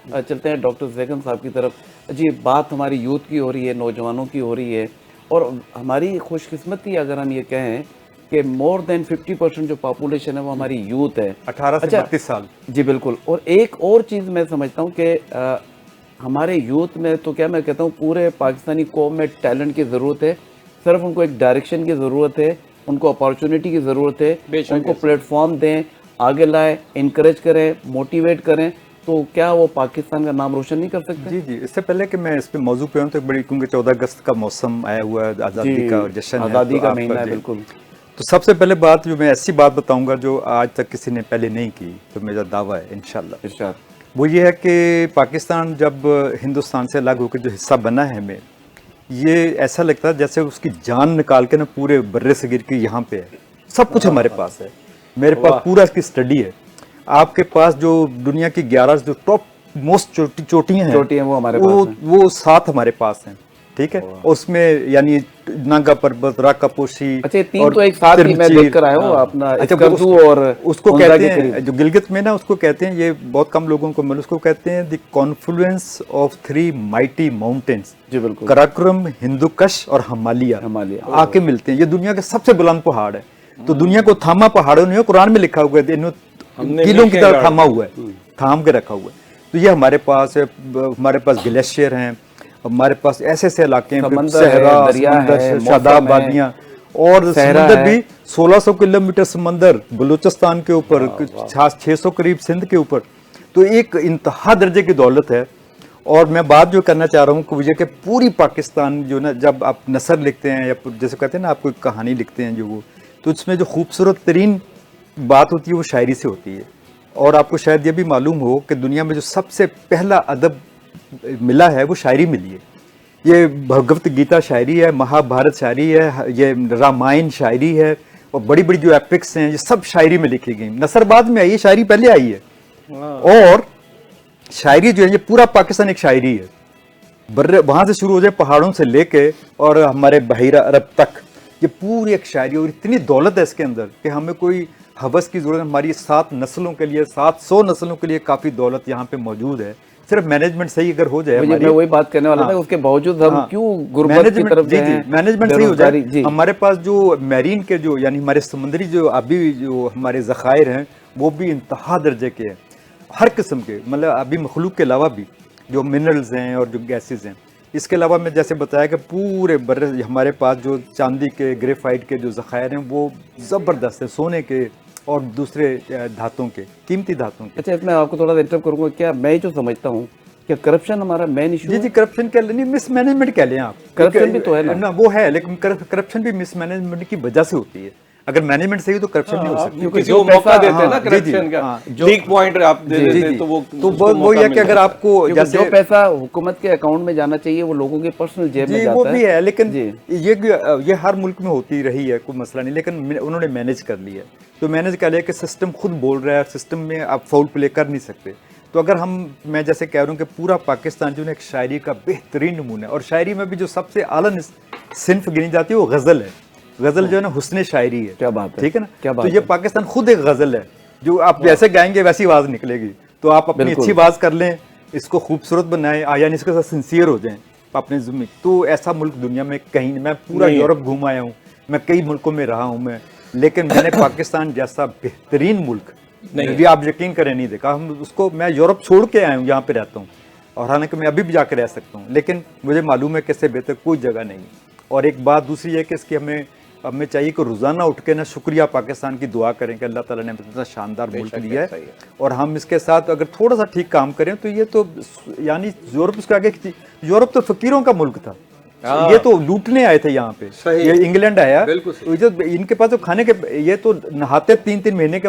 चलते हैं डॉक्टर ज़ैगन साहब की तरफ। जी, बात हमारी यूथ की हो रही है, नौजवानों की हो रही है, और हमारी खुशकिस्मती अगर हम ये कहें कि मोर देन 50% जो पॉपुलेशन है वो हमारी यूथ है। 18 से अच्छा, 32 साल। जी बिल्कुल। और एक और चीज़ मैं समझता हूँ कि हमारे यूथ में तो क्या मैं कहता हूँ पूरे पाकिस्तानी कौम में टैलेंट की ज़रूरत है। सिर्फ उनको एक डायरेक्शन की ज़रूरत है, उनको अपॉर्चुनिटी की ज़रूरत है, उनको प्लेटफॉर्म दें, आगे लाएं, इनकरेज करें, मोटिवेट करें, तो क्या वो पाकिस्तान का नाम रोशन नहीं कर सकते? जी जी, इससे पहले कि मैं इस पे मौजू पे हूँ तो बड़ी, क्योंकि 14 अगस्त का मौसम आया हुआ है, आज़ादी का जश्न है, आज़ादी तो का आपका महीना है, जी। बिल्कुल। तो सबसे पहले बात जो मैं ऐसी बात बताऊंगा जो आज तक किसी ने पहले नहीं की, तो मेरा दावा है इंशाल्लाह, इरशाद। वो ये है कि पाकिस्तान जब हिंदुस्तान से अलग होकर जो हिस्सा बना है हमें, ये ऐसा लगता है जैसे उसकी जान निकाल के ना पूरे बर्रे सगीर की यहाँ पे है, सब कुछ हमारे पास है, मेरे पास पूरा इसकी स्टडी है। आपके पास जो दुनिया की 11 जो टॉप मोस्ट चोटियां हैं वो हमारे पास हैं। वो 7 हमारे पास हैं, ठीक है। उसमें यानी नागा पर्वत, राका पोशी, अच्छा, ये तीन और तो एक साथ ही मैं तिरमचीर, देख कर आया हूँ, हाँ। अपना अच्छा, स्कर्दू और उसको हुंजा कहते के हैं करीब। जो गिलगित में ना, उसको कहते हैं, ये बहुत कम लोगों को मिले, उसको कहते हैं the confluence of 3 mighty mountains, जी बिल्कुल। कराकोरम, हिंदुकुश और हिमालय आके मिलते हैं। ये दुनिया के सबसे बुलंद पहाड़ है। तो दुनिया को थामा पहाड़ों ने, कुरान में लिखा हुआ है, किलों की तरह थामा हुआ है, थाम के रखा हुआ है। तो ये हमारे पास है, हमारे पास ग्लेशियर हैं, हमारे पास ऐसे ऐसे इलाके हैं, सहरा, समंदर, शादाब वादियाँ, और समंदर भी 1600 किलोमीटर समंदर बलूचिस्तान के ऊपर, 600 करीब सिंध के ऊपर। तो एक इंतहा दर्जे की दौलत है। और मैं बात जो करना चाह रहा हूँ कि कि पूरी पाकिस्तान जो ना, जब आप नसर लिखते हैं या जैसे कहते हैं ना, आप कोई कहानी लिखते हैं जो वो, तो उसमें जो खूबसूरत तरीन बात होती है वो शायरी से होती है। और आपको शायद ये भी मालूम हो कि दुनिया में जो सबसे पहला अदब मिला है वो शायरी मिली है। ये भगवत गीता शायरी है, महाभारत शायरी है, ये रामायण शायरी है, और बड़ी बड़ी जो एपिक्स हैं ये सब शायरी में लिखी गई। नसर बाद में आई है, शायरी पहले आई है। और शायरी जो है ये पूरा पाकिस्तान एक शायरी है। बर्रे वहां से शुरू हो जाए, पहाड़ों से लेके और हमारे बहिरा अरब तक, ये पूरी एक शायरी। और इतनी दौलत है इसके अंदर कि हमें कोई हवस की जरूरत, हमारी 7 नस्लों के लिए, 700 नस्लों के लिए काफी दौलत यहाँ पे मौजूद है। सिर्फ मैनेजमेंट सही अगर हो जाए, मैं वही बात करने वाला था, उसके बावजूद हम क्यों गुर्बत की तरफ जी जी, मैनेजमेंट सही हो जाए, हमारे पास जो मैरीन के जो यानी हमारे समुद्री जो अभी जो हमारे ज़खायर हैं वो भी इंतहा दर्जे के हैं, हर किस्म के, मतलब अभी मखलूक के अलावा भी जो मिनरल्स हैं और जो गैसेज हैं। इसके अलावा मैं जैसे बताया कि पूरे बर्रे हमारे पास जो चांदी के, ग्रेफाइट के जो ज़खायर हैं वो ज़बरदस्त है, सोने के और दूसरे धातुओं के, कीमती धातुओं के। अच्छा, इसमें आपको थोड़ा इंटरप्ट करूंगा। क्या मैं जो समझता हूँ कि करप्शन हमारा मेन इशू जी जी, करप्शन कह लें, मिसमैनेजमेंट कह लें आप, करप्शन भी तो है ना, वो है, लेकिन करप्शन भी मिसमैनेजमेंट की वजह से होती है। अगर मैनेजमेंट सही हो तो करप्शन नहीं हो सकती, क्योंकि जो मौका देते हैं ना करप्शन का, लीक पॉइंट आप दे देते हैं, तो वो ये कि अगर आपको जैसे जो पैसा हुकूमत के अकाउंट में जाना चाहिए वो लोगों के पर्सनल जेब में जाता है, वो भी है। लेकिन ये हर मुल्क में होती रही है, कोई मसला नहीं, लेकिन उन्होंने मैनेज कर लिया। तो मैनेज कर लिया कि सिस्टम खुद बोल रहा है, सिस्टम में आप फाउल प्ले कर नहीं सकते। तो अगर मैं जैसे कह रहा हूँ कि पूरा पाकिस्तान जो है एक शायरी का बेहतरीन नमूना है, और शायरी में भी जो सबसे आला सिन्फ गिनी जाती है वो गज़ल है। गज़ल जो है ना हुस्ने शायरी है। क्या बात है, ठीक है ना। क्या बात तो ये पाकिस्तान खुद एक गज़ल है, जो आप जैसे गाएंगे वैसी आवाज़ निकलेगी। तो आप अपनी अच्छी आवाज़ कर लें, इसको खूबसूरत बनाएं, यानी इसके साथ सिंसियर हो जाएं अपने ज़िम्मे। तो ऐसा मुल्क दुनिया में कहीं नहीं। मैं पूरा यूरोप घूम आया हूँ, मैं कई मुल्कों में रहा हूँ मैं, लेकिन मैंने पाकिस्तान जैसा बेहतरीन मुल्क नहीं, आप यकीन करें, नहीं देखा। हम उसको, मैं यूरोप छोड़ के आया हूँ, यहाँ पे रहता हूँ, और हालांकि मैं अभी भी जाकर रह सकता हूँ, लेकिन मुझे मालूम है कि इससे बेहतर कोई जगह नहीं। और एक बात दूसरी है कि इसकी हमें चाहिए कि रोज़ाना उठ के ना शुक्रिया पाकिस्तान की दुआ करें कि अल्लाह ताला ने इतना शानदार मुल्क दिया है। और हम इसके साथ अगर थोड़ा सा ठीक काम करें तो ये तो यानी यूरोप उसके आगे, यूरोप तो फकीरों का मुल्क था, ये तो लूटने आए थे यहाँ पे। ये इंग्लैंड आया, तो इनके पास तो खाने के, ये तो नहाते 3-3 महीने के